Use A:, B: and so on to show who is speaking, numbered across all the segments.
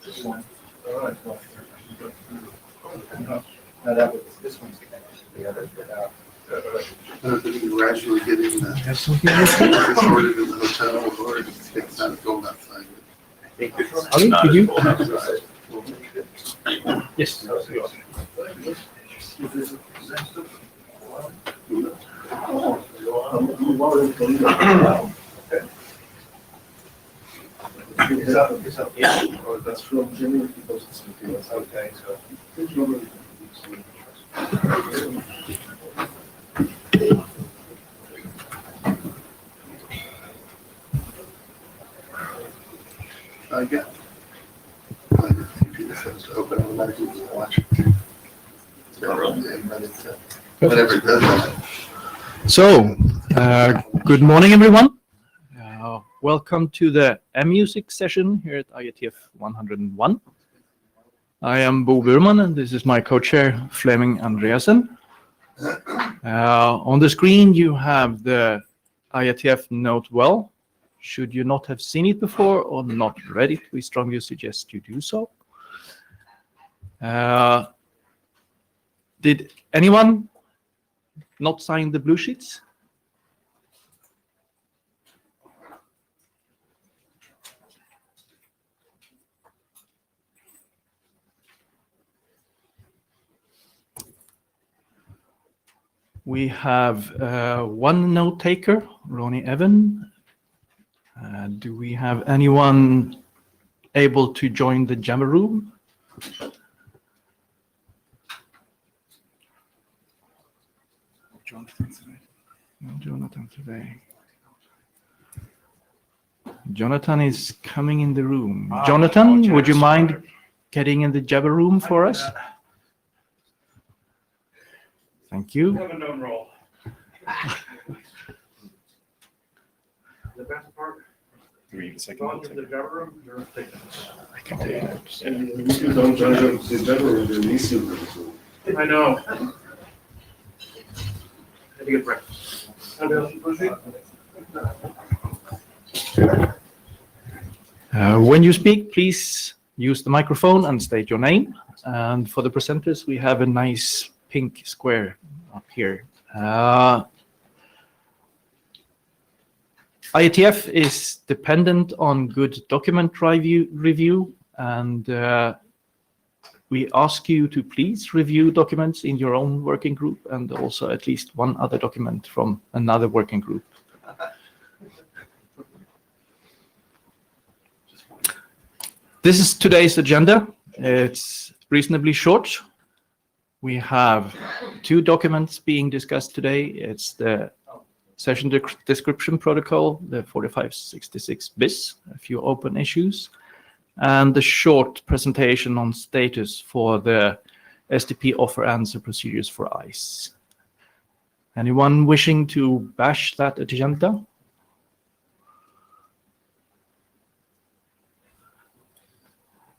A: Just one. All right. No, that was, this one's the other.
B: I don't think you're gradually getting sorted in the hotel or it's not going outside.
A: I think it's
C: Ali,
A: not
C: could you?
A: full outside.
C: Yes.
A: It's up, yeah, or that's from Jimmy, he goes to something else. Okay, so.
B: I get. To open automatically to watch. Whatever it does.
C: So, good morning, everyone. Welcome to the Mmusic session here at IETF 101. I am Bo Burman, and this is my co-chair, Flemming Andreasen. On the screen, you have the IETF Note Well. Should you not have seen it before or not read it, we strongly suggest you do so. Did anyone not sign the blue sheets? We have one note taker, Ronnie Evan. Do we have anyone able to join the Jammer room? No Jonathan today. Jonathan is coming in the room. Jonathan, would you mind getting in the Jabber room for us? Thank you.
D: Have a known role. The best part,
E: Read the second
D: going
E: one.
D: to the Jabber room, you're taking.
C: I can take notes.
F: And if you don't join the general, they're leasing them, so.
D: I know. Had to get breakfast. Anybody else pushing?
C: When you speak, please use the microphone and state your name. And for the presenters, we have a nice pink square up here. IETF is dependent on good document review, and we ask you to please review documents in your own working group and also at least one other document from another working group. This is today's agenda. It's reasonably short. We have two documents being discussed today. It's the session description protocol, the 4566 bis, a few open issues, and the short presentation on status for the SDP offer answer procedures for ICE. Anyone wishing to bash that agenda?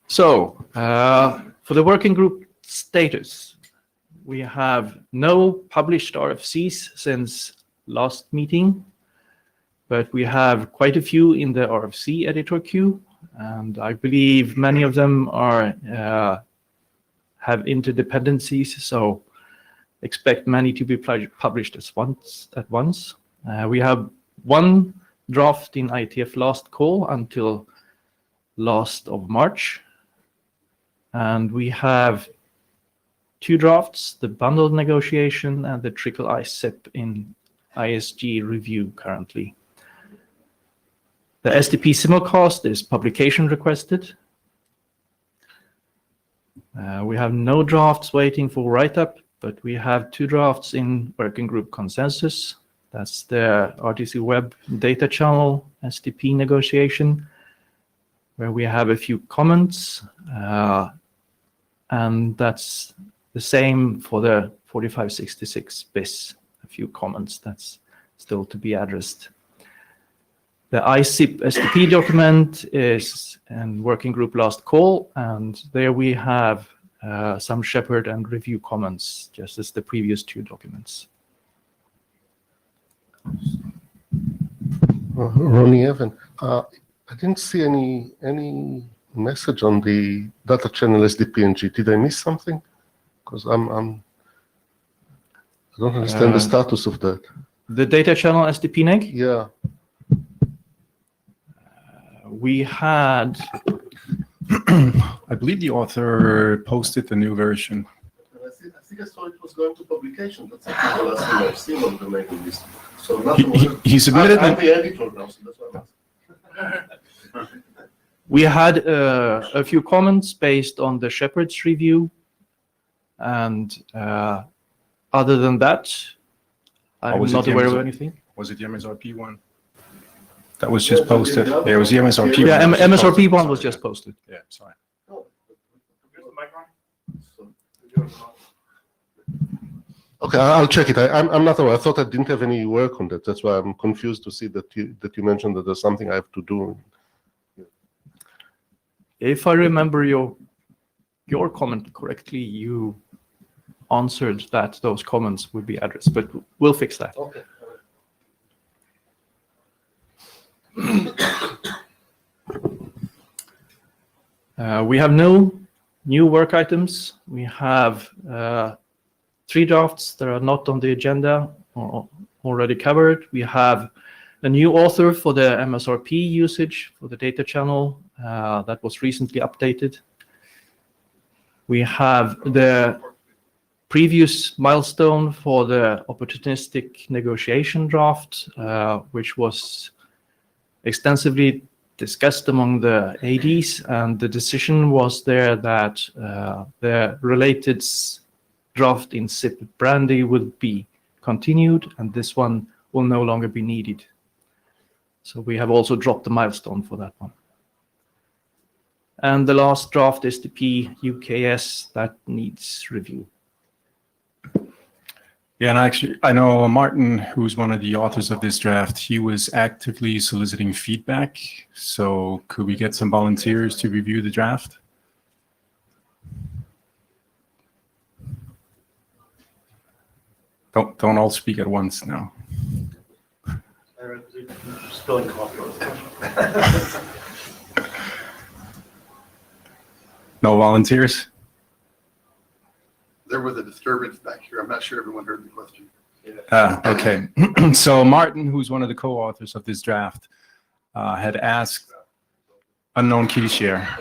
C: So, for the working group status, we have no published RFCs since last meeting, but we have quite a few in the RFC editor queue, and I believe many of them are have interdependencies, so expect many to be published at once. We have one draft in IETF last call until last of March, and we have two drafts, the bundled negotiation and the trickle ICE SIP in ISG review currently. The SDP simulcast is publication requested. We have no drafts waiting for write-up, but we have two drafts in working group consensus. That's the RTC Web data channel SDP negotiation, where we have a few comments, and that's the same for the 4566 bis, a few comments that's still to be addressed. The ICIP SDP document is in working group last call, and there we have some shepherd and review comments, just as the previous two documents.
B: Ronnie Evan. I didn't see any message on the data channel SDPNG. Did I miss something? Because I don't understand the status of that.
C: The data channel SDP neg,
B: Yeah.
C: we had,
E: I believe the author posted the new version.
B: I think I saw it was going to publication. That's the last thing I've seen on the mailing list. So
E: He submitted
B: I'm
E: an,
B: the editor now, so that's what I'm asking.
C: we had a few comments based on the Shepherd's review. And other than that, I'm
E: was it
C: not
E: the
C: aware of
E: Amazon?
C: anything.
E: Was it the MSRP one? That was just posted. Yeah, it was the MSRP.
C: Yeah,
E: one that was
C: MSRP
E: posted.
C: one was just posted.
E: Yeah, sorry.
D: Here's the mic on.
B: Okay, I'll check it. I'm not aware. I thought I didn't have any work on that. That's why I'm confused to see that you mentioned that there's something I have to do.
C: If I remember your comment correctly, you answered that those comments would be addressed, but we'll fix that.
B: Okay.
C: We have no new work items. We have 3 drafts that are not on the agenda or already covered. We have a new author for the MSRP usage for the data channel that was recently updated. We have the previous milestone for the opportunistic negotiation draft, which was extensively discussed among the ADs, and the decision was there that the related draft in SIP Brandy would be continued, and this one will no longer be needed. So we have also dropped the milestone for that one. And the last draft is the PUKS that needs review.
E: Yeah, and actually, I know Martin, who's one of the authors of this draft, he was actively soliciting feedback. So could we get some volunteers to review the draft? Don't all speak at once now.
D: Spilling coffee.
E: No volunteers?
B: There was a disturbance back here. I'm not sure everyone heard the question.
E: Okay. So Martin, who's one of the co-authors of this draft, had asked unknown key share.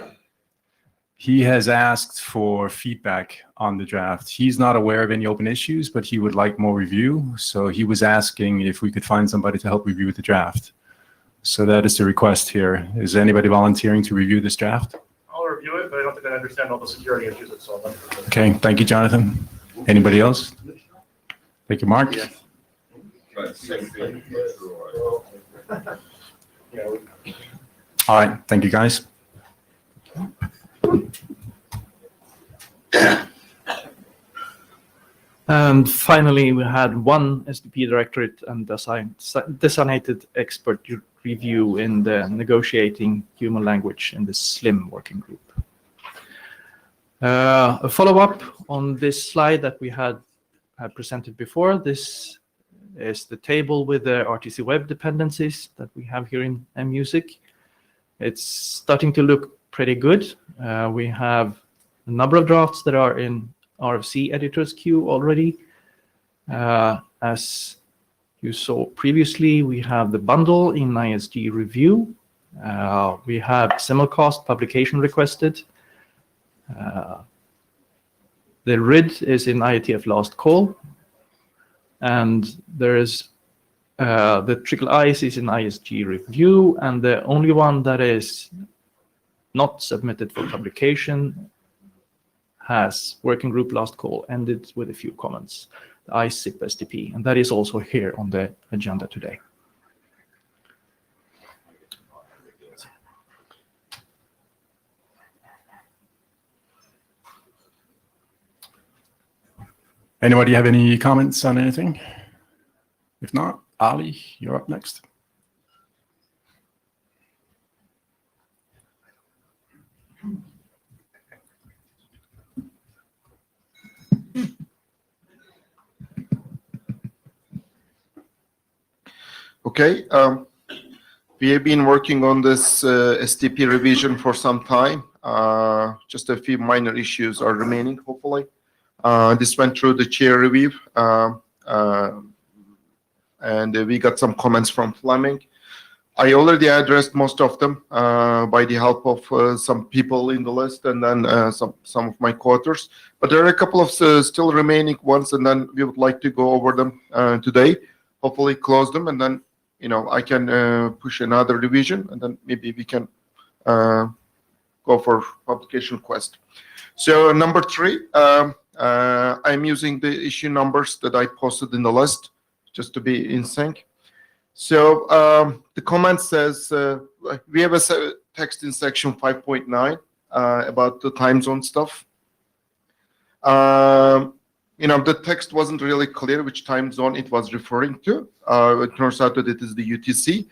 E: He has asked for feedback on the draft. He's not aware of any open issues, but he would like more review. So he was asking if we could find somebody to help review the draft. So that is the request here. Is anybody volunteering to review this draft?
D: I'll review it, but I don't think I understand all the security issues it's solving.
E: Okay, thank you, Jonathan. Anybody else? Thank you, Mark.
B: Yes.
E: All right, thank you, guys.
C: And finally, we had one SDP directorate and designated expert review in the negotiating human language in the SLIM working group. A follow-up on this slide that we had presented before. This is the table with the RTC web dependencies that we have here in Mmusic. It's starting to look pretty good. We have a number of drafts that are in RFC editor's queue already. As you saw previously, we have the bundle in ISG review. We have simulcast publication requested. The RID is in IETF last call. And there is the trickle ICE is in ISG review. And the only one that is not submitted for publication has working group last call ended with a few comments, the ISIP SDP, and that is also here on the agenda today.
E: Anybody have any comments on anything? If not, Ali, you're up next.
B: Okay.
G: We have been working on this STP revision for some time. Just a few minor issues are remaining, hopefully. This went through the chair review, and we got some comments from Fleming. I already addressed most of them by the help of some people in the list, and then some of my co-authors. But there are a couple of still remaining ones, and then we would like to go over them today. Hopefully, close them, and then I can push another revision, and then maybe we can go for publication request. So number 3, I'm using the issue numbers that I posted in the list just to be in sync. So the comment says we have a text in section 5.9 about the time zone stuff. The text wasn't really clear which time zone it was referring to. It turns out that it is the UTC.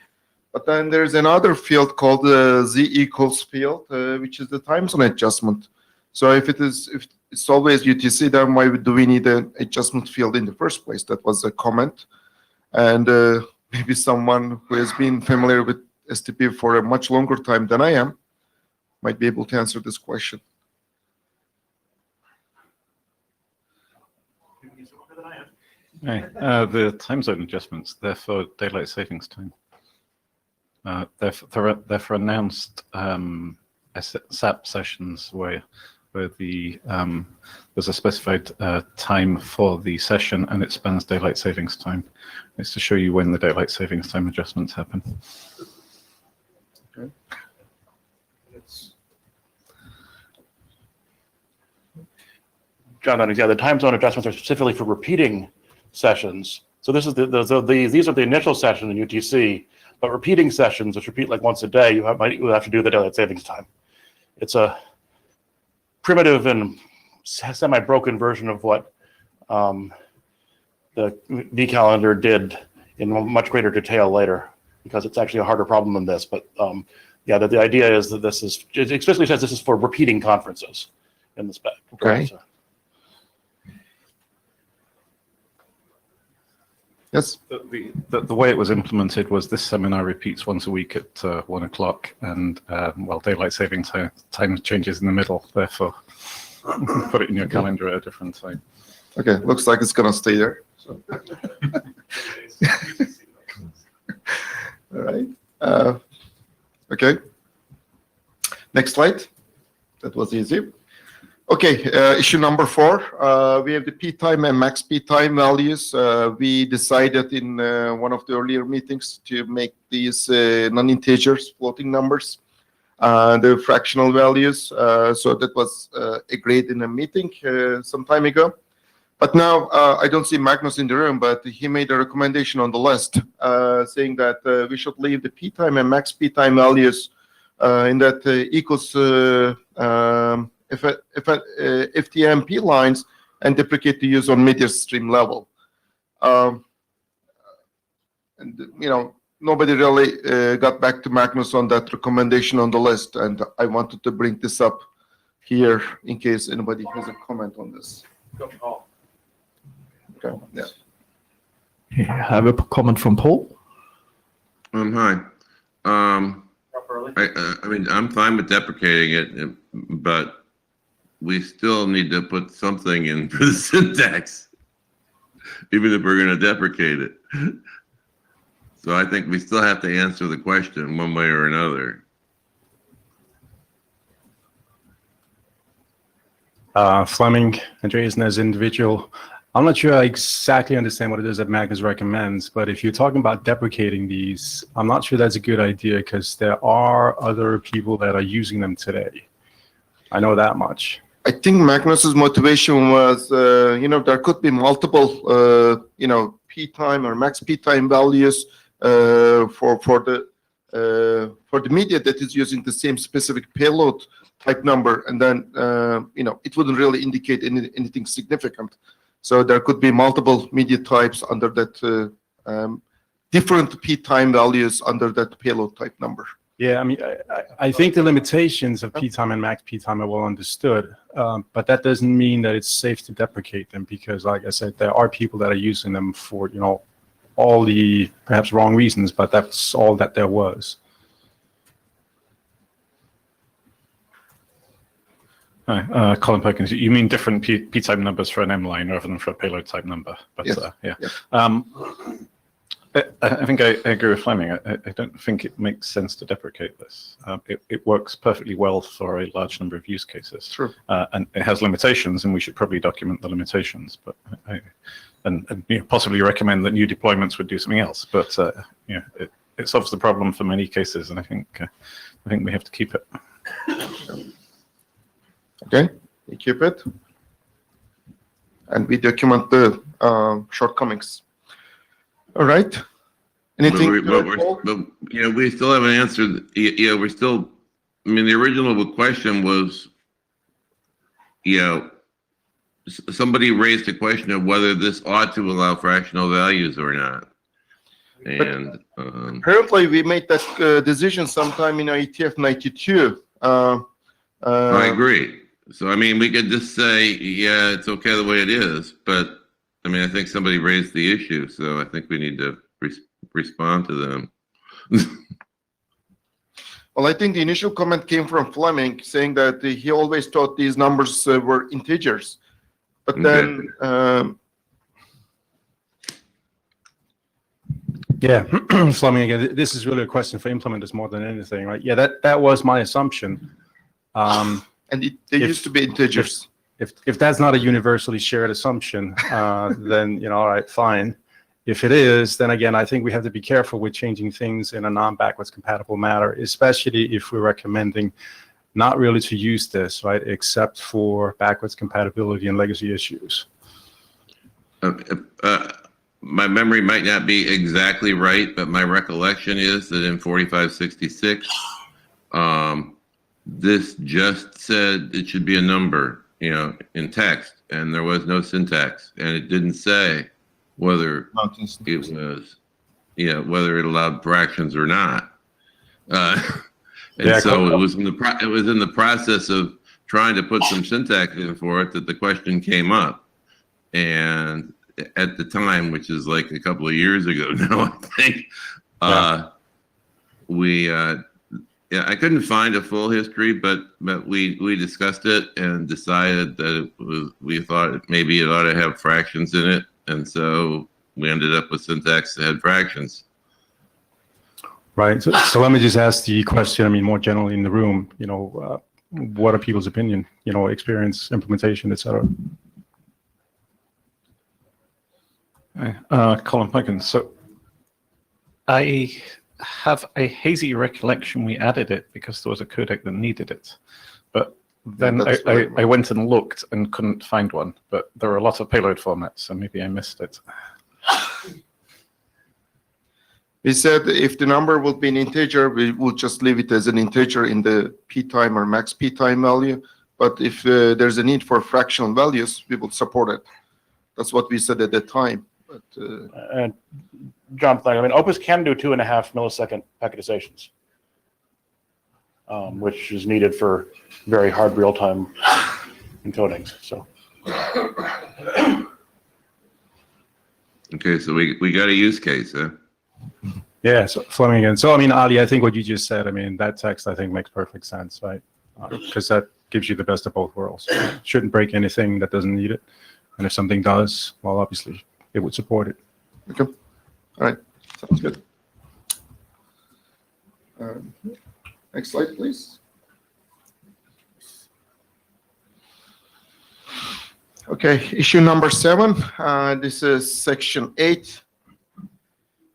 G: But then there's another field called the Z equals field, which is the time zone adjustment. So if it's always UTC, then why do we need an adjustment field in the first place? That was a comment. And maybe someone who has been familiar with STP for a much longer time than I am might be able to answer this question.
E: The time zone adjustments, they're for daylight savings time. They're for announced SAP sessions where there's a specified time for the session and it spans daylight savings time. It's to show you when the daylight savings time adjustments happen.
G: Okay.
D: John, yeah, the time zone adjustments are specifically for repeating sessions. So this is these are the initial sessions in UTC, but repeating sessions, which repeat like once a day, you have to do the daylight savings time. It's a primitive and semi-broken version of what the V calendar did in much greater detail later, because it's actually a harder problem than this. But yeah, the idea is that it especially says this is for repeating conferences in the spec.
G: Okay.
D: So,
G: Yes.
E: The way it was implemented was this seminar repeats once a week at 1 o'clock, and daylight saving time changes in the middle. Therefore, put it in your calendar at a different time.
G: Okay, looks like it's gonna stay there. So. All right. Okay. Next slide. That was easy. Okay, issue number 4. We have the P time and max P time values. We decided in one of the earlier meetings to make these non-integers, floating numbers, the fractional values. So that was agreed in a meeting some time ago. But now I don't see Magnus in the room, but he made a recommendation on the list saying that we should leave the P time and max P time values in that equals FTMP lines and deprecate the use on media stream level. And nobody really got back to Magnus on that recommendation on the list, and I wanted to bring this up here in case anybody has a comment on this. Okay. Yeah.
C: I have a comment from Paul.
H: Hi. I mean, I'm fine with deprecating it, but we still need to put something in for the syntax, even if we're going to deprecate it. So I think we still have to answer the question one way or another.
E: Fleming, Andreas, as individual, I'm not sure I exactly understand what it is that Magnus recommends, but if you're talking about deprecating these, I'm not sure that's a good idea because there are other people that are using them today. I know that much.
G: I think Magnus's motivation was, there could be multiple, P time or max P time values for the media that is using the same specific payload type number, and then it wouldn't really indicate anything significant. So there could be multiple media types under that different P time values under that payload type number.
E: Yeah, I mean, I think the limitations of P time and max P time are well understood, but that doesn't mean that it's safe to deprecate them because, like I said, there are people that are using them for, all the perhaps wrong reasons, but that's all that there was. Hi, Colin Perkins, you mean different p-type numbers for an M-line rather than for a payload type number? But
G: Yes.
E: yeah.
G: Yes.
E: I think I agree with Fleming. I don't think it makes sense to deprecate this. It works perfectly well for a large number of use cases.
G: True.
E: And it has limitations, and we should probably document the limitations. But and possibly recommend that new deployments would do something else. But it solves the problem for many cases, and I think we have to keep it.
G: Okay, we keep it, and we document the shortcomings. All right. Anything?
H: We still haven't answered. We're still. I mean, the original question was, somebody raised a question of whether this ought to allow fractional values or not. And
G: apparently, we made that decision sometime in IETF 92.
H: I agree. So, I mean, we could just say, yeah, it's okay the way it is. But, I mean, I think somebody raised the issue. So I think we need to respond to them.
G: Well, I think the initial comment came from Fleming saying that he always thought these numbers were integers. But then...
E: Yeah, Fleming, again, this is really a question for implementers more than anything, right? Yeah, that was my assumption.
G: And they used to be integers.
E: If that's not a universally shared assumption, then all right, fine. If it is, then again, I think we have to be careful with changing things in a non-backwards compatible manner, especially if we're recommending not really to use this, right, except for backwards compatibility and legacy issues.
H: My memory might not be exactly right, but my recollection is that in 4566, this just said it should be a number, in text, and there was no syntax, and it didn't say whether it was, whether it allowed fractions or not. So it was in the process of trying to put some syntax in for it that the question came up, and at the time, which is like a couple of years ago now, I think, I couldn't find a full history, but we discussed it and decided that we thought maybe it ought to have fractions in it, and so we ended up with syntax that had fractions.
E: Right. So let me just ask the question. I mean, more generally in the room, what are people's opinion? Experience, implementation, etc. Colin Perkins. So I have a hazy recollection we added it because there was a codec that needed it, but then I went and looked and couldn't find one. But there are a lot of payload formats, so maybe I missed it.
G: We said if the number would be an integer, we would just leave it as an integer in the p-time or max p-time value. But if there's a need for fractional values, we would support it. That's what we said at the time. But
D: Jonathan, I mean, Opus can do 2.5 millisecond packetizations, which is needed for very hard real-time encodings. So.
H: Okay, so we got a use case, huh?
E: Yeah, so Fleming again. So I mean, Ali, I think what you just said, I mean, that text I think makes perfect sense, right? Because that gives you the best of both worlds. Shouldn't break anything that doesn't need it, and if something does, well, obviously it would support it.
G: Okay. All right. Sounds good. Next slide, please. Okay, issue number 7. This is section 8.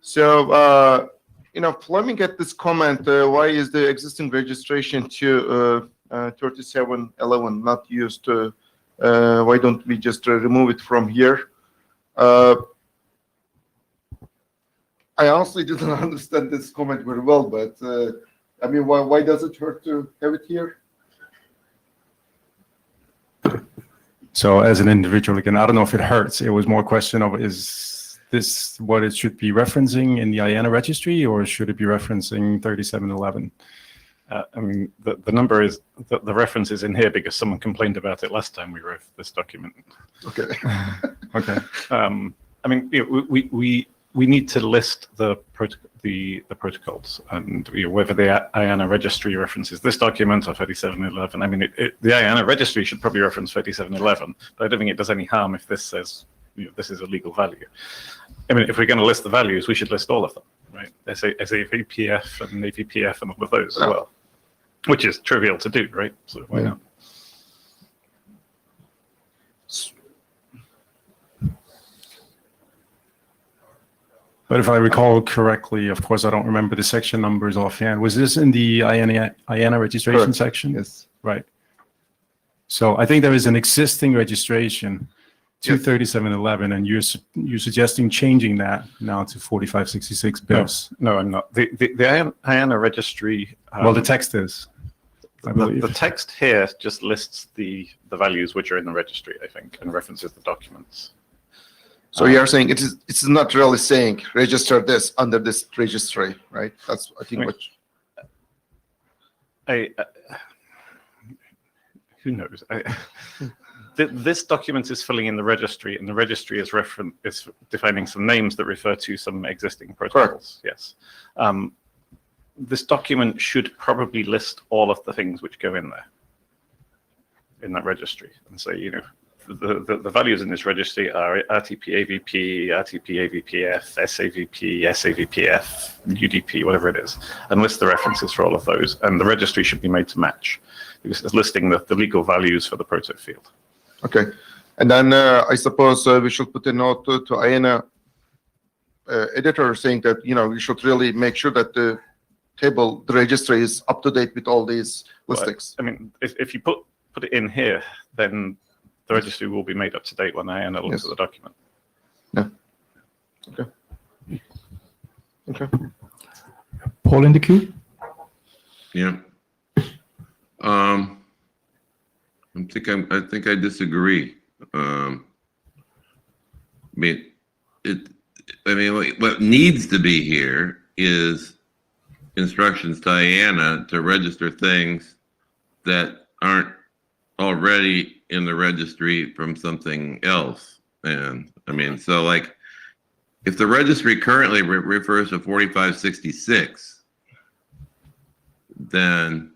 G: So, Fleming get this comment, why is the existing registration to 3711 not used? Why don't we just remove it from here? I honestly didn't understand this comment very well, but I mean, why does it hurt to have it here?
E: So as an individual, again, I don't know if it hurts. It was more a question of, is this what it should be referencing in the IANA registry, or should it be referencing 3711? I mean, the number is, the reference is in here because someone complained about it last time we wrote this document.
G: Okay.
E: Okay. I mean, we need to list the protocols, and whether the IANA registry references this document or 3711. I mean, the IANA registry should probably reference 3711, but I don't think it does any harm if this says this is a legal value. I mean, if we're going to list the values, we should list all of them, right? SAVPF and AVPF and all of those as well, which is trivial to do, right? So why not? But if I recall correctly, of course, I don't remember the section numbers offhand. Was this in the IANA registration
G: Correct.
E: section?
G: Yes.
E: Right. So I think there is an existing registration to 3711, and you're suggesting changing that now to 4566 BIFs.
C: No, I'm not. The IANA registry.
E: Well, the text is, I believe.
C: The text here just lists the values which are in the registry, I think, and references the documents.
G: So you're saying it's not really saying register this under this registry, right? That's I think
C: Who knows? This document is filling in the registry, and the registry is defining some names that refer to some existing protocols. Yes. This document should probably list all of the things which go in there, in that registry, and say, the values in this registry are RTP AVP, RTP AVPF, SAVP, SAVPF, UDP, whatever it is, and list the references for all of those. And the registry should be made to match, because it's listing the legal values for the proto field.
G: okay. And then I suppose we should put a note to IANA editor saying that you should really make sure that the registry is up to date with all these listings.
C: I mean, if you put it in here, then the registry will be made up to date when IANA looks at the document.
G: Yeah. Okay.
C: Paul in the queue?
H: Yeah. I think I disagree. I mean, what needs to be here is instructions to IANA to register things that aren't already in the registry from something else. And I mean, so like, if the registry currently refers to 4566, then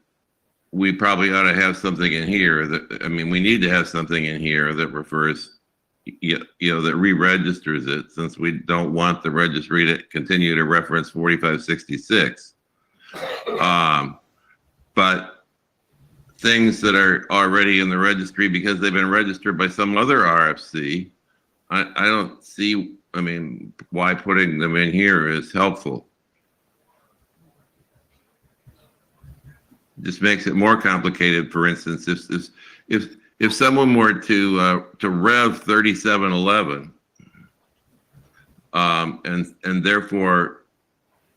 H: we probably ought to have something in here we need to have something in here that refers, that re-registers it, since we don't want the registry to continue to reference 4566. But things that are already in the registry because they've been registered by some other RFC, I don't see, why putting them in here is helpful. Just makes it more complicated. For instance, if someone were to rev 3711, and therefore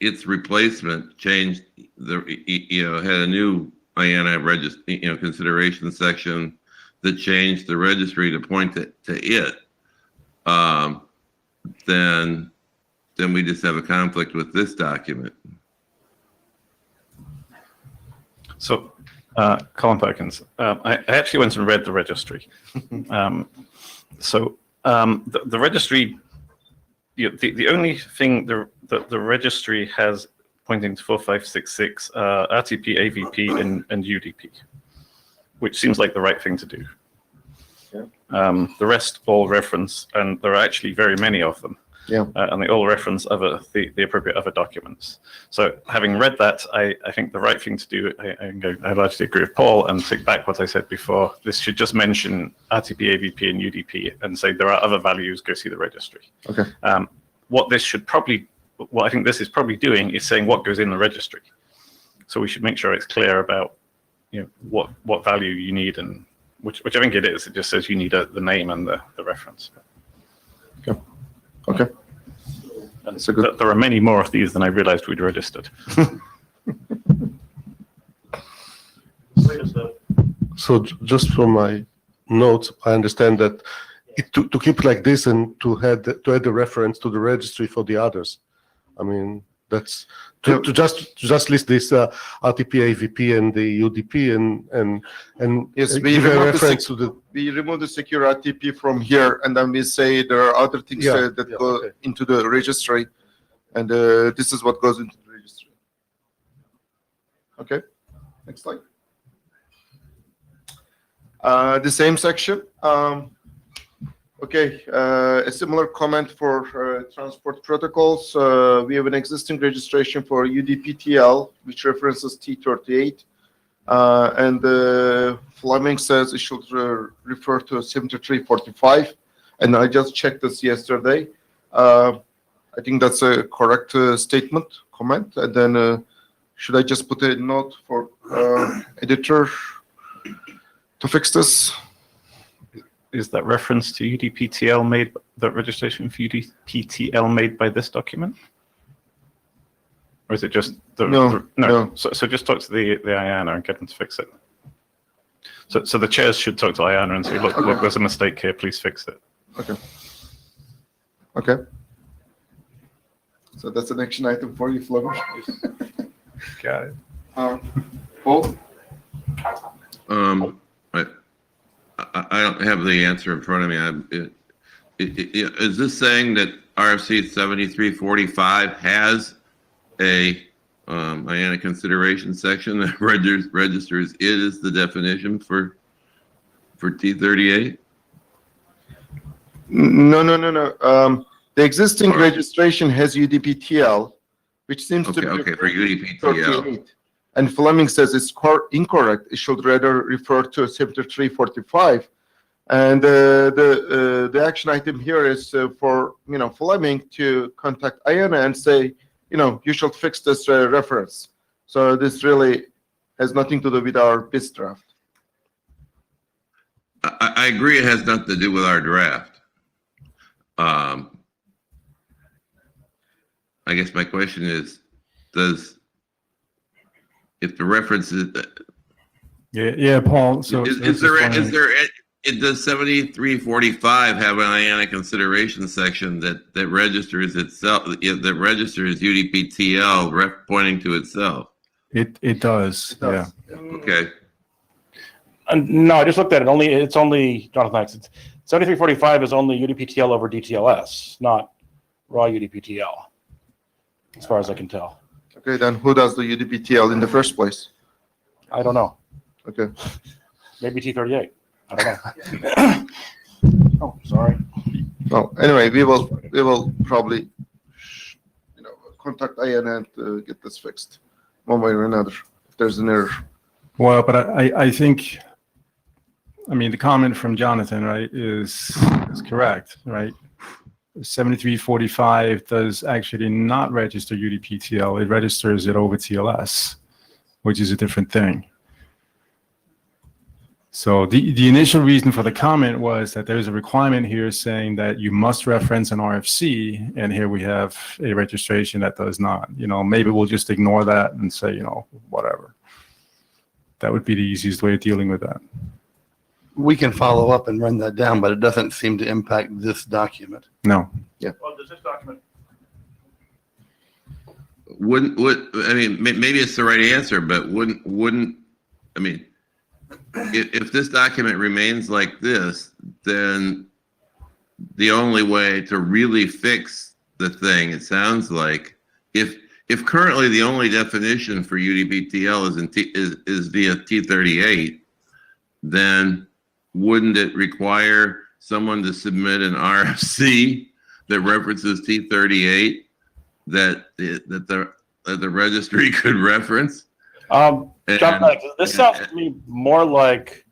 H: its replacement changed had a new IANA consideration section that changed the registry to point to it, then we just have a conflict with this document.
C: So, Colin Perkins, I actually went and read the registry. The registry, the only thing the registry has pointing to 4566, RTP, AVP, and UDP, which seems like the right thing to do. Yeah. The rest all reference, and there are actually very many of them.
G: Yeah.
C: And they all reference the appropriate other documents. So having read that, I think the right thing to do, I largely agree with Paul and take back what I said before. This should just mention RTP, AVP, and UDP and say there are other values, go see the registry.
G: Okay.
C: What I think this is probably doing is saying what goes in the registry. So we should make sure it's clear about what value you need, and which I think it is. It just says you need the name and the reference.
G: Okay.
C: And so there are many more of these than I realized we'd registered.
B: So just from my notes, I understand that to keep like this and to add the reference to the registry for the others. That's to just list this RTP, AVP, and the UDP, and
G: Yes, we
B: give a
G: remove
B: reference to the.
G: we remove the secure RTP from here, and then we say there are other things
B: Yeah,
G: that
B: yeah,
G: go
B: okay.
G: into the registry, and this is what goes into the registry. Okay, next slide. The same section. Okay, a similar comment for transport protocols. We have an existing registration for UDPTL, which references T38. And Fleming says it should refer to 7345. And I just checked this yesterday. I think that's a correct statement, comment. And then should I just put a note for editor to fix this?
I: Is that reference to UDPTL made, that registration for UDPTL made by this document? Or is it just the,
G: No.
I: So just talk to the IANA and get them to fix it. So the chairs should talk to IANA and say, look, there's a mistake here, please fix it.
G: Okay. So that's an action item for you, Fleming.
I: Got it.
G: Paul?
H: I don't have the answer in front of me. Is this saying that RFC 7345 has a IANA consideration section that registers it as the definition for T38?
G: No. The existing registration has UDPTL, which seems to be
H: for UDPTL.
G: 38. And Fleming says it's incorrect. It should rather refer to 7345. And the action item here is for Fleming to contact IANA and say, you should fix this reference. So this really has nothing to do with our BIS draft.
H: I agree it has nothing to do with our draft. I guess my question is, if the reference is
E: Yeah, Paul. So
H: does 7345 have an IANA consideration section that registers itself, that registers UDPTL pointing to itself?
E: It does. Yeah.
H: Okay.
D: No, I just looked at it. It's only Jonathan. 7345 is only UDPTL over DTLS, not raw UDPTL, as far as I can tell.
G: Okay, then who does the UDPTL in the first place?
D: I don't know.
G: Okay.
D: Maybe T38. I don't know. Oh, sorry.
G: Well, anyway, we will probably contact IANA and get this fixed one way or another if there's an error.
E: Well, but I think, the comment from Jonathan, right, is correct, right? 7345 does actually not register UDPTL. It registers it over TLS, which is a different thing. So the initial reason for the comment was that there's a requirement here saying that you must reference an RFC, and here we have a registration that does not. Maybe we'll just ignore that and say, whatever. That would be the easiest way of dealing with that.
J: We can follow up and run that down, but it doesn't seem to impact this document.
E: No.
D: Well, does this document?
H: Maybe it's the right answer, but if this document remains like this, then the only way to really fix the thing, it sounds like, if currently the only definition for UDPTL is via T38, then wouldn't it require someone to submit an RFC that references T38 that the registry could reference?
D: This sounds to me more like,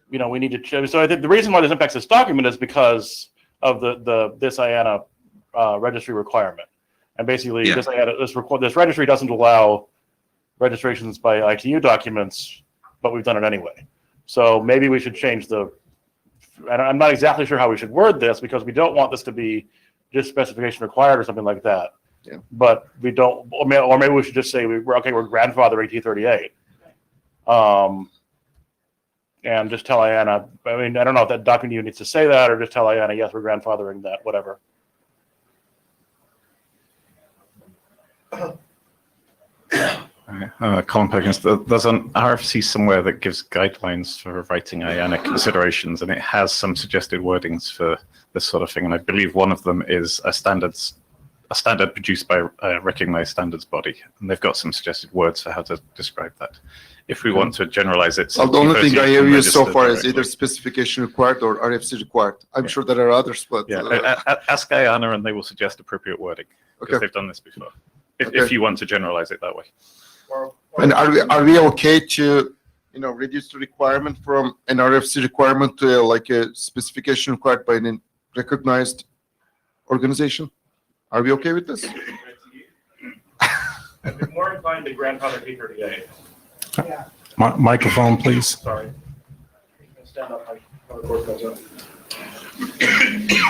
D: we need to change. So I think the reason why this impacts this document is because of this IANA registry requirement, and basically this registry doesn't allow registrations by ITU documents, but we've done it anyway. So maybe we should change and I'm not exactly sure how we should word this, because we don't want this to be just specification required or something like that.
G: Yeah.
D: But we don't, or maybe we should just say we're grandfathering T38. And just tell IANA, I don't know if that document even needs to say that, or just tell IANA, yes, we're grandfathering that, whatever.
I: Colin Perkins, there's an RFC somewhere that gives guidelines for writing IANA considerations, and it has some suggested wordings for this sort of thing. And I believe one of them is a standard produced by a recognized standards body, and they've got some suggested words for how to describe that. If we want to generalize it,
G: Well, the only thing I have used so far is
I: directly.
G: either specification required or RFC required. I'm sure there are others, but
I: Ask IANA and they will suggest appropriate wording, because
G: Okay.
I: they've done this before. If
G: Okay.
I: you want to generalize it that way.
G: and are we okay to, reduce the requirement from an RFC requirement to like a specification required by a recognized organization? Are we okay with this?
D: I'd be more inclined to grandfather T38.
E: Microphone, please.
D: Sorry. Stand up. How the court goes up. This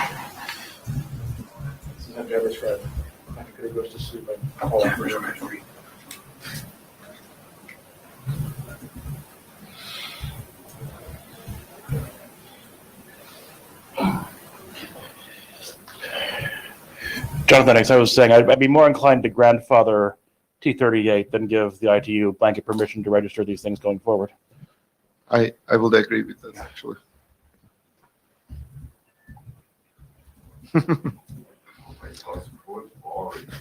D: is how Deborah's read. I think it goes to sleep. I call for him. Jonathan, as I was saying, I'd be more inclined to grandfather T38 than give the ITU blanket permission to register these things going forward.
G: I would agree with that, actually.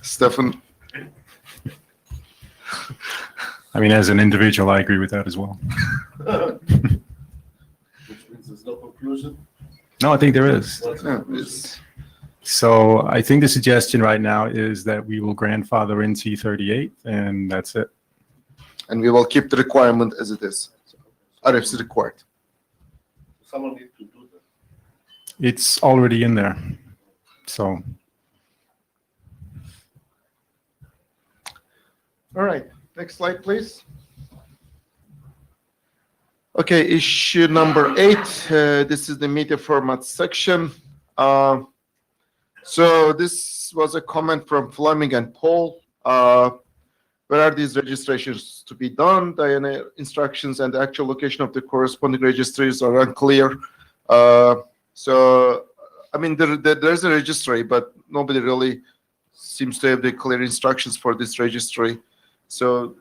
G: Stefan,
E: I mean, as an individual, I agree with that as well.
F: Which means there's no conclusion.
E: No, I think there is.
G: yeah, it's-
E: So I think the suggestion right now is that we will grandfather in T38, and that's it.
G: and we will keep the requirement as it is. RFC required.
F: Someone needs to do that.
E: It's already in there. So
G: All right, next slide, please. Okay, issue number 8. This is the media format section. So this was a comment from Fleming and Paul. Where are these registrations to be done? The instructions and the actual location of the corresponding registries are unclear. So, I mean, there's a registry, but nobody really seems to have the clear instructions for this registry. So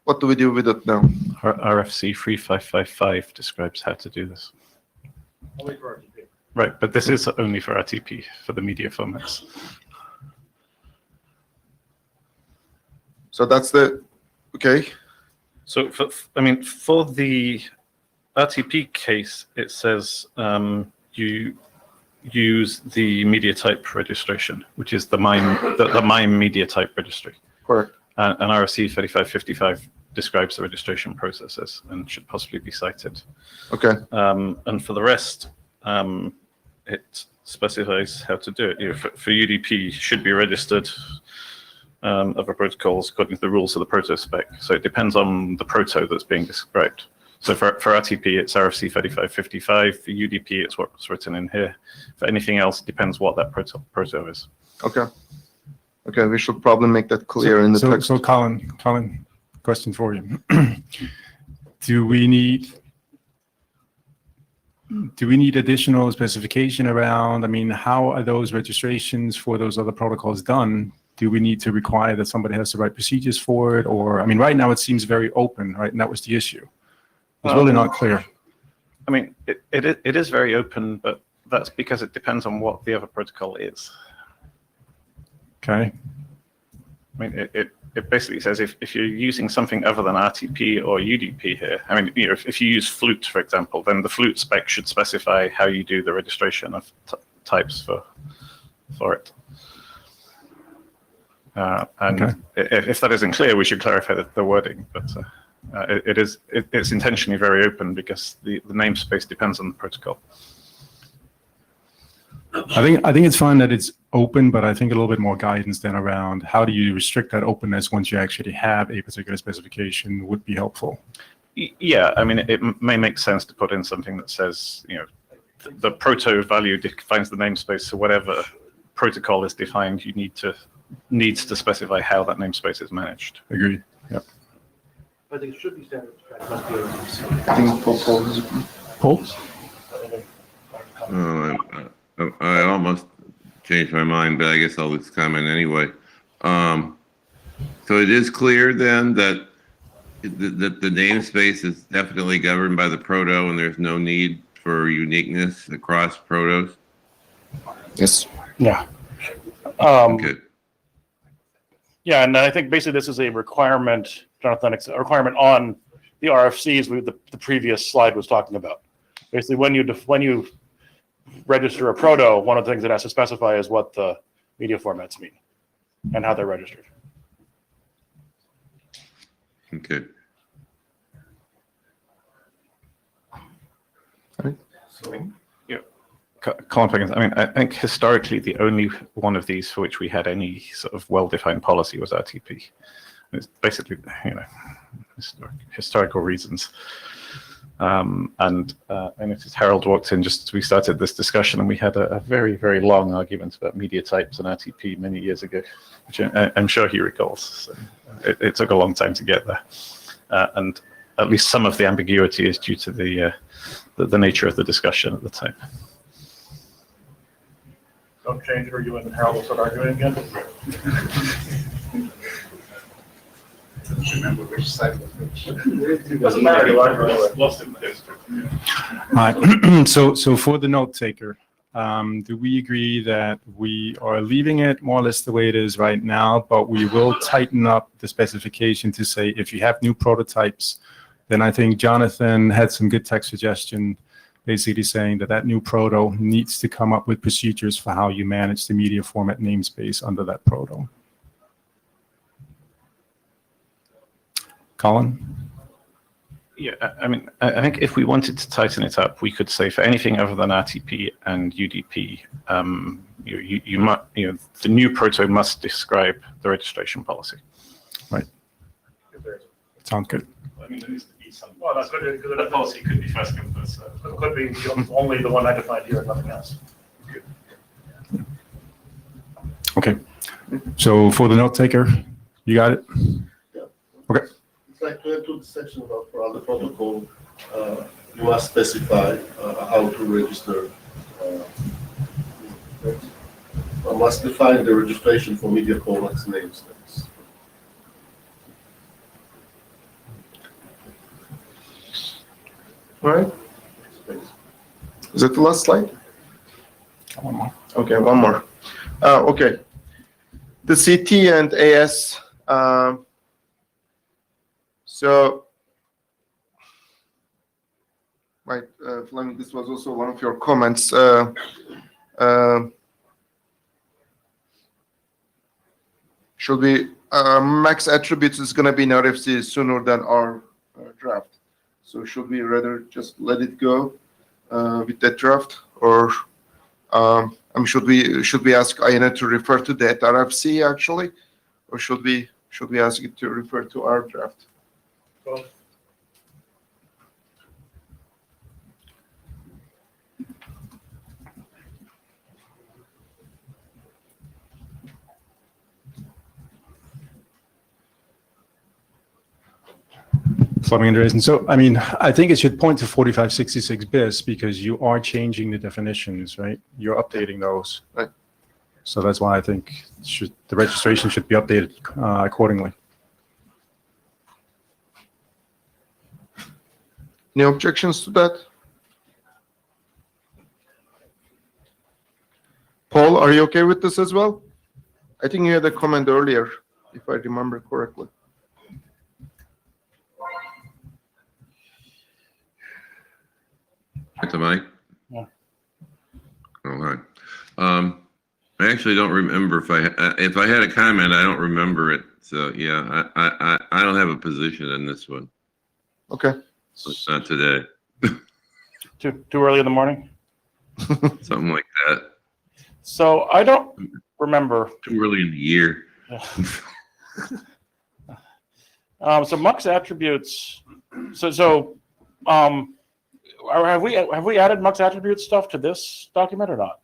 G: what do we do with it now?
I: RFC 3555 describes how to do this.
D: Only for RTP.
I: Right, but this is only for RTP, for the media formats.
G: So that's the, okay.
I: So, for the RTP case, it says you use the media type registration, which is the MIME media type registry.
G: Correct.
I: And RFC 3555 describes the registration processes and should possibly be cited.
G: Okay.
I: And for the rest, it specifies how to do it. For UDP, should be registered other protocols according to the rules of the proto spec. So it depends on the proto that's being described. So for RTP, it's RFC 3555. For UDP, it's what's written in here. For anything else, it depends what that proto is.
G: Okay. Okay, we should probably make that clear in the text.
E: So Colin, question for you. Do we need additional specification around, I mean, how are those registrations for those other protocols done? Do we need to require that somebody has to write procedures for it? Or, I mean, right now it seems very open, right? And that was the issue. It's really not clear.
I: I mean, it is very open, but that's because it depends on what the other protocol is.
E: Okay.
I: I mean, it basically says if you're using something other than RTP or UDP here, I mean, if you use Flute, for example, then the Flute spec should specify how you do the registration of types for it. And
E: Okay.
I: if that isn't clear, we should clarify the wording. But it's intentionally very open because the namespace depends on the protocol.
E: I think it's fine that it's open, but I think a little bit more guidance then around how do you restrict that openness once you actually have a particular specification would be helpful.
I: Yeah, I mean, it may make sense to put in something that says, the proto value defines the namespace, so whatever protocol is defined, you needs to specify how that namespace is managed.
E: Agreed. Yep.
D: I think it should be standard. It must be
G: I think Paul is.
E: Paul?
H: I almost changed my mind, but I guess I'll just comment anyway. So it is clear then that the namespace is definitely governed by the proto, and there's no need for uniqueness across protos.
G: Yes.
D: Yeah.
H: Okay.
D: Yeah, and I think basically this is a requirement, Jonathan, it's a requirement on the RFCs the previous slide was talking about. Basically, when you register a proto, one of the things it has to specify is what the media formats mean and how they're registered.
H: Okay.
I: Colin Pickens, I mean, I think historically the only one of these for which we had any sort of well-defined policy was RTP. It's basically, historical reasons. And I noticed Harold walked in just as we started this discussion, and we had a very, very long argument about media types and RTP many years ago, which I'm sure he recalls. So it took a long time to get there. And at least some of the ambiguity is due to the nature of the discussion at the time.
D: Don't change or you and Harold will start arguing again.
A: Remember which side was which.
D: Doesn't matter, you argue anyway.
I: Lost in the history.
E: All right. So for the note taker, do we agree that we are leaving it more or less the way it is right now, but we will tighten up the specification to say if you have new prototypes, then I think Jonathan had some good text suggestion, basically saying that new proto needs to come up with procedures for how you manage the media format namespace under that proto. Colin?
I: Yeah, I mean, I think if we wanted to tighten it up, we could say for anything other than RTP and UDP, the new proto must describe the registration policy.
E: Right. Sounds good.
I: I mean, there needs to be some.
D: Well, that's good, because
I: The policy could be first come, first served.
D: it could be only the one I defined here and nothing else.
E: Okay. So for the note taker, you got it?
A: Yeah.
E: Okay.
A: It's like to the section about for other protocol, you must specify how to register. Must define the registration for media formats names.
G: All right. Is that the last slide?
E: One more.
G: Okay, one more. Okay. The CT and AS. So, right, Fleming, this was also one of your comments. Should we, max attributes is going to be in RFC sooner than our draft. So should we rather just let it go with that draft, or should we ask INA to refer to that RFC actually, or should we ask it to refer to our draft?
D: Well,
E: Fleming and Andreessen. So, I mean, I think it should point to 4566 bis because you are changing the definitions, right? You're updating those.
G: Right.
E: So that's why I think the registration should be updated accordingly.
G: Any objections to that? Paul, are you okay with this as well? I think you had a comment earlier, if I remember correctly.
H: At the mic?
D: Yeah.
H: All right. I actually don't remember if I had a comment, I don't remember it. So yeah, I don't have a position in this one.
G: Okay.
H: It's not today.
D: too early in the morning.
H: Something like that.
D: So I don't remember.
H: Too early in the year.
D: So Mux attributes. Have we added Mux attributes stuff to this document or not?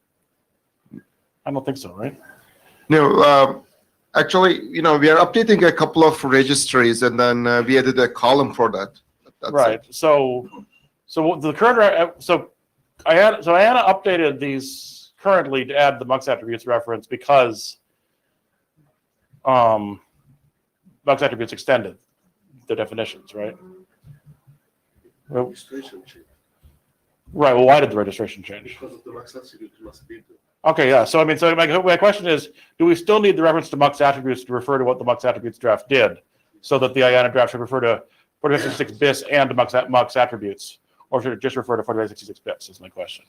D: I don't think so, right?
G: No, actually, we are updating a couple of registries, and then we added a column for that. That's
D: right.
G: it.
D: So the current Ayana updated these currently to add the Mux attributes reference because Mux attributes extended the definitions, right?
A: Registration change.
D: Right. Well, why did the registration change?
A: Because of the max attribute must be there.
D: Okay, yeah. So I mean, so my question is, do we still need the reference to MUX attributes to refer to what the MUX attributes draft did, so that the IANA draft should refer to 4566 bis and MUX attributes, or should it just refer to 4566 bis? Is my question.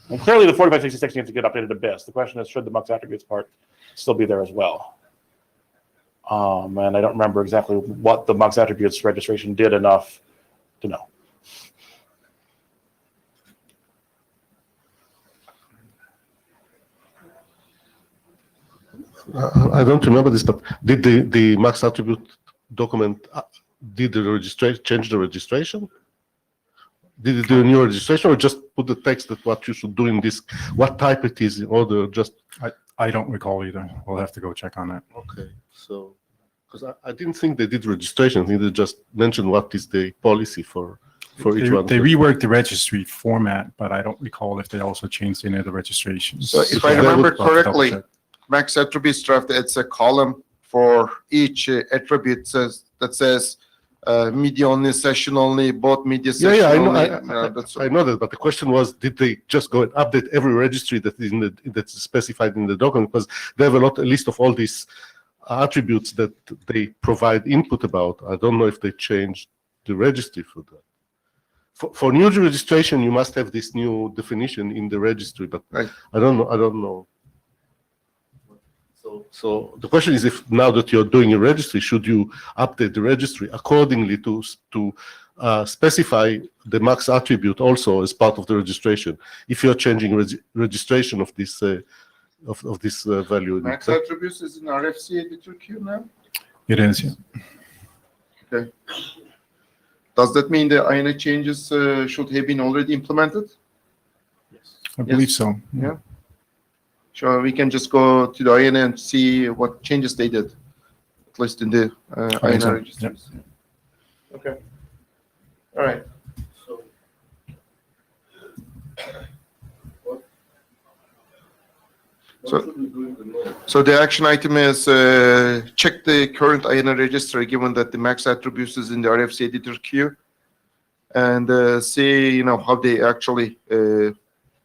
D: And clearly, the 4566 needs to get updated to bis. The question is, should the MUX attributes part still be there as well? And I don't remember exactly what the MUX attributes registration did enough to know.
B: I don't remember this, but did the max attribute document did the registration change the registration? Did it do a new registration, or just put the text that what you should do in this, what type it is, in order just?
E: I don't recall either. We'll have to go check on that.
B: Okay, so because I didn't think they did registration. I think they just mentioned what is the policy for each one.
E: They reworked the registry format, but I don't recall if they also changed any of the registrations.
G: So if
B: So
G: I
B: that
G: remember
B: would-
G: correctly,
E: Double check.
G: max attributes draft, it's a column for each attribute that says media only, session only, both media
B: Yeah,
G: session
B: I know.
G: only. That's
B: I know that, but the question was, did they just go and update every registry that is that's specified in the document? Because they have a list of all these attributes that they provide input about. I don't know if they changed the registry for that. For new registration, you must have this new definition in the registry, but
G: Right.
B: I don't know. So the question is, if now that you're doing a registry, should you update the registry accordingly to specify the max attribute also as part of the registration? If you're changing registration of this value,
G: Max attributes is in RFC editor queue now.
E: It is, yeah.
G: Okay. Does that mean the INA changes should have been already implemented?
E: I believe so.
G: Yeah. Sure, we can just go to the INA and see what changes they did, at least in the
E: think so,
G: INA registries. Okay. All right.
A: So, what
G: So-
A: should we do in the note?
G: So the action item is check the current INA registry given that the max attributes is in the RFC editor queue, and see how they actually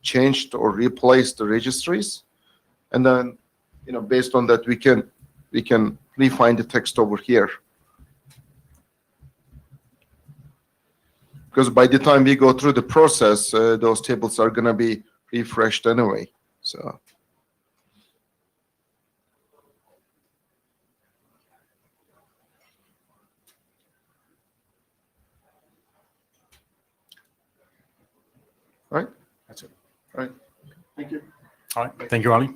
G: changed or replaced the registries, and then based on that we can refine the text over here. Because by the time we go through the process, those tables are going to be refreshed anyway. So. All right.
E: That's it.
G: All right. Thank you.
E: All right. Thank you, Ali.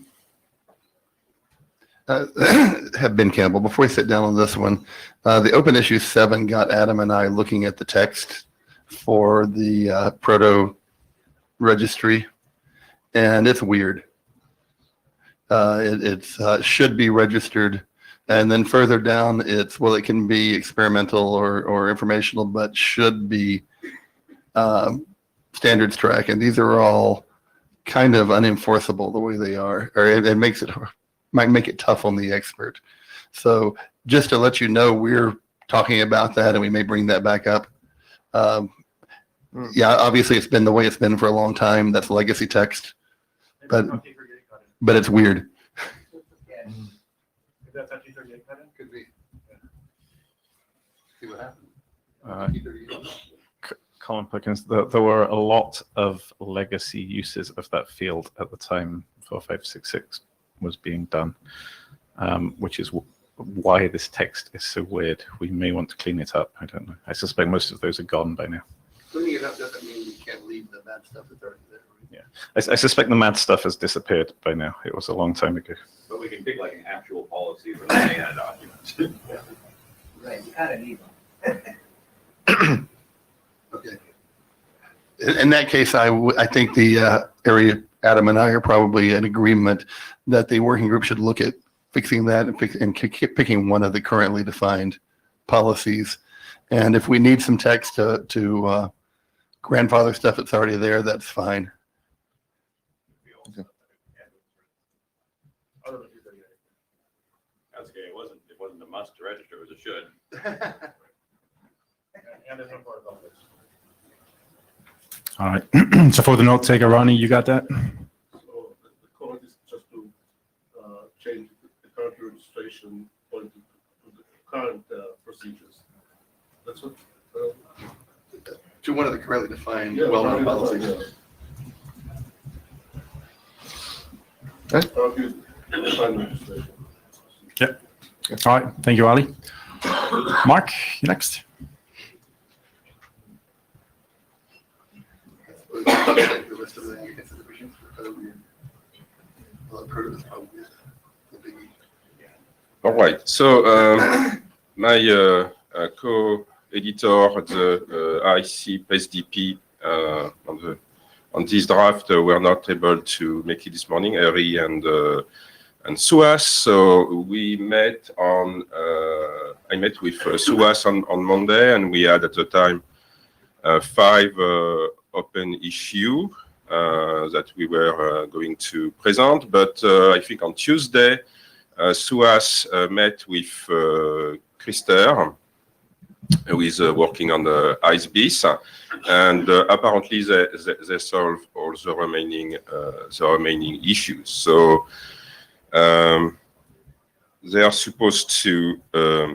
J: Have been Campbell. Before we sit down on this one, the Open Issue 7 got Adam and I looking at the text for the proto registry, and it's weird. It should be registered, and then further down it's, well, it can be experimental or informational, but should be standards track, and these are all kind of unenforceable the way they are, or it might make it tough on the expert. So just to let you know, we're talking about that, and we may bring that back up. Yeah, obviously it's been the way it's been for a long time. That's legacy text, but it's weird.
G: Could be. See what happens.
I: Colin Pickens, there were a lot of legacy uses of that field at the time 4566 was being done, which is why this text is so weird. We may want to clean it up. I don't know. I suspect most of those are gone by now.
J: Cleaning it up doesn't mean you can't leave the bad stuff that's already there.
I: I suspect the mad stuff has disappeared by now. It was a long time ago.
K: But we can pick like an actual policy for the IANA document.
L: Right, you kind of need them.
J: Okay. In that case, I think the area, Adam and I are probably in agreement that the working group should look at fixing that and keep picking one of the currently defined policies. And if we need some text to grandfather stuff that's already there, that's fine.
K: That's okay. It wasn't a must to register, it was a should.
A: And it's not part of it.
E: All right. So for the note taker, Ronnie, you got that?
A: So the comment is just to change the current registration point to the current procedures. That's what.
J: To one of the currently defined,
A: Yeah,
J: well-known
A: currently
J: policies.
A: defined, yeah. Currently defined registration.
E: All right. Thank you, Ali. Mark, you next.
J: The list of the considerations for code and, code is probably the biggie.
M: All right. So my co-editor, the IC SDP on this draft, were not able to make it this morning, Harry and Suas. So we met on. I met with Suas on Monday, and we had at the time 5 open issue that we were going to present. But I think on Tuesday, Suas met with Christer, who is working on the ISBIS, and apparently they solved all the remaining issues. So they are supposed to.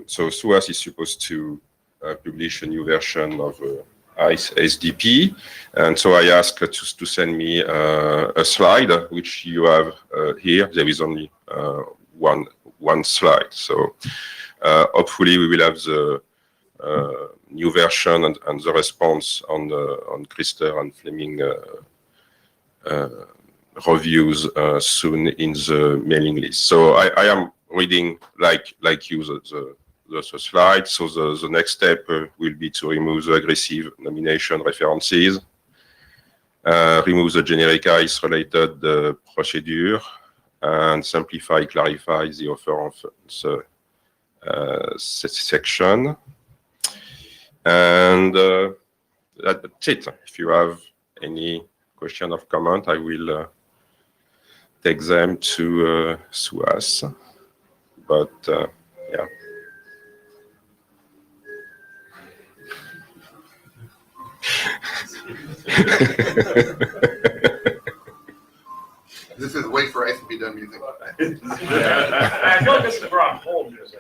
M: So Suas is supposed to publish a new version of ICE SDP, and so I asked to send me a slide, which you have here. There is only one slide, so hopefully we will have the new version and the response on Christer and Fleming reviews soon in the mailing list. So I am reading like you the slide. So the next step will be to remove the aggressive nomination references, remove the generic ICE related procedure, and simplify, clarify the offer of the section. And that's it. If you have any question or comment, I will take them to Suas. But yeah.
J: This is wait for ice to be done music.
K: I feel like this is on hold music.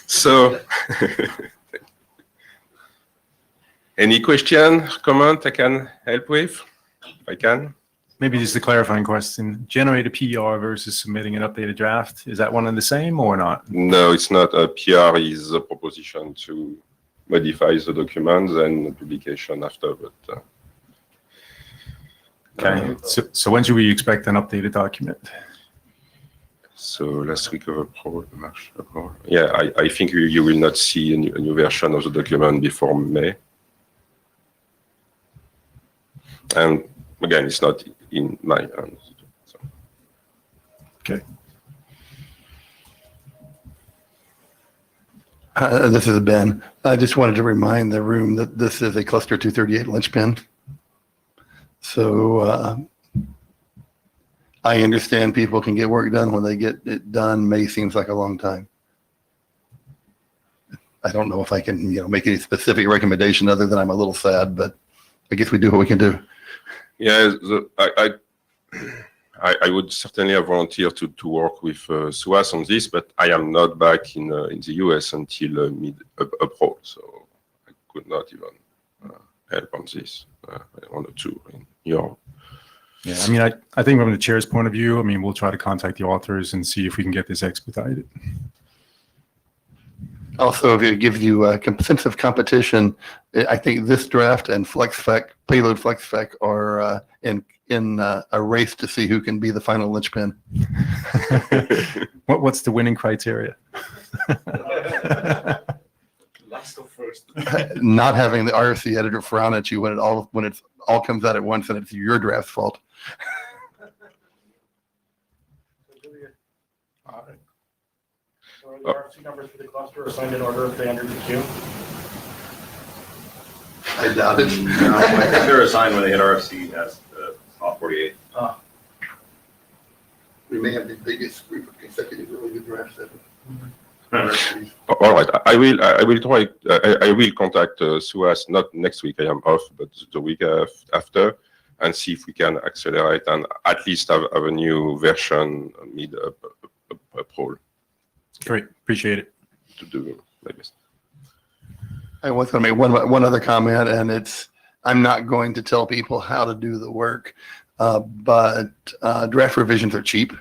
M: So, any question, comment I can help with? If I can.
E: Maybe just a clarifying question. Generate a PR versus submitting an updated draft. Is that one and the same or not?
M: No, it's not. A PR is a proposition to modify the document, then publication after. But
E: Okay. So when should we expect an updated document?
M: So last week of April, March, April. Yeah, I think you will not see a new version of the document before May. And again, it's not in my hands. So.
E: Okay.
J: This is Ben. I just wanted to remind the room that this is a cluster 238 linchpin. So I understand people can get work done when they get it done. May seems like a long time. I don't know if I can, make any specific recommendation other than I'm a little sad, but I guess we do what we can do.
M: Yeah, I would certainly have volunteered to work with Suas on this, but I am not back in the US until mid-April, so I could not even help on this. I wanted to in Europe.
E: Yeah, I mean, I think from the chair's point of view, we'll try to contact the authors and see if we can get this expedited.
J: Also, if it gives you a sense of competition, I think this draft and FlexFec, Payload FlexFec are in a race to see who can be the final linchpin.
E: What's the winning criteria?
A: Last or first.
J: Not having the RFC editor frown at you when it all comes out at once and it's your draft's fault.
K: So are the RFC numbers for the cluster assigned in order if they enter the queue?
J: I doubt it.
K: No, I think they're assigned when they hit RFC as off 48.
J: We may have the biggest group of consecutive really good drafts ever.
M: All right, I will try, I will contact SUAS, not next week, I am off, but the week after, and see if we can accelerate and at least have a new version mid-April
E: Great, appreciate it.
M: to do my best.
J: I was going to make one other comment, and it's, I'm not going to tell people how to do the work, but draft revisions are cheap.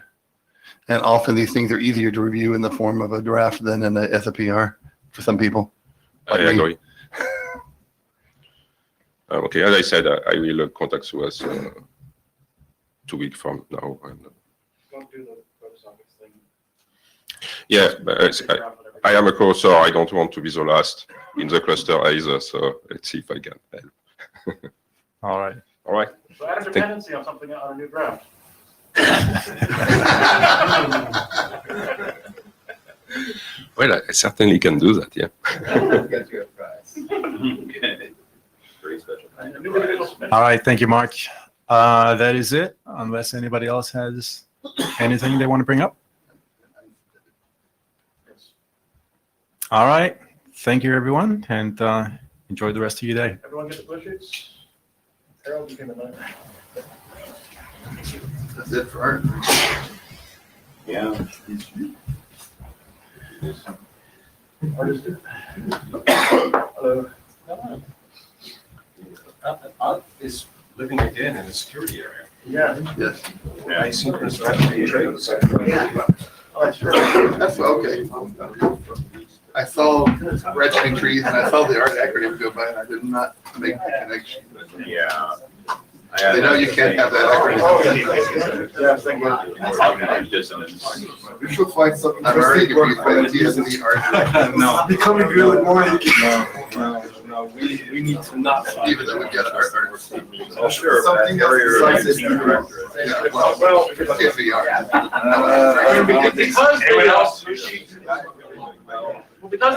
J: And often these things are easier to review in the form of a draft than as a PR for some people.
M: I agree. Okay, as I said, I will contact SUAS 2 weeks from now. And,
K: Don't do the post office thing.
M: yeah, but I am a co-author. I don't want to be the last in the cluster either. So let's see if I can help.
E: All right.
M: All right.
K: So add a dependency on something on a new draft.
M: Well, I certainly can do that. Yeah.
L: Get you a prize.
F: Very special.
E: All right, thank you, Mark. That is it, unless anybody else has anything they want to bring up. All right, thank you, everyone, and enjoy the rest of your day.
K: Everyone get the push its? Harold, you can invite.
J: That's it for art.
F: Yeah.
K: Artist. Hello.
F: Art is living again in the security area.
K: Yeah.
J: Yes.
F: Asynchronous trades.
K: Oh, that's true.
J: That's okay. I saw registering trees and I saw the art acronym go by and I did not make the connection.
F: Yeah.
J: They know you can't have that
K: Oh,
J: acronym.
K: yeah, thank you.
J: We should find something interesting if we find TSD art.
F: No.
J: Becoming really boring.
F: No, we need to not.
J: Even though we get art.
F: Oh, sure.
J: Something else besides this. Yeah, well, if we are.
K: Because
F: Anyone else?
K: because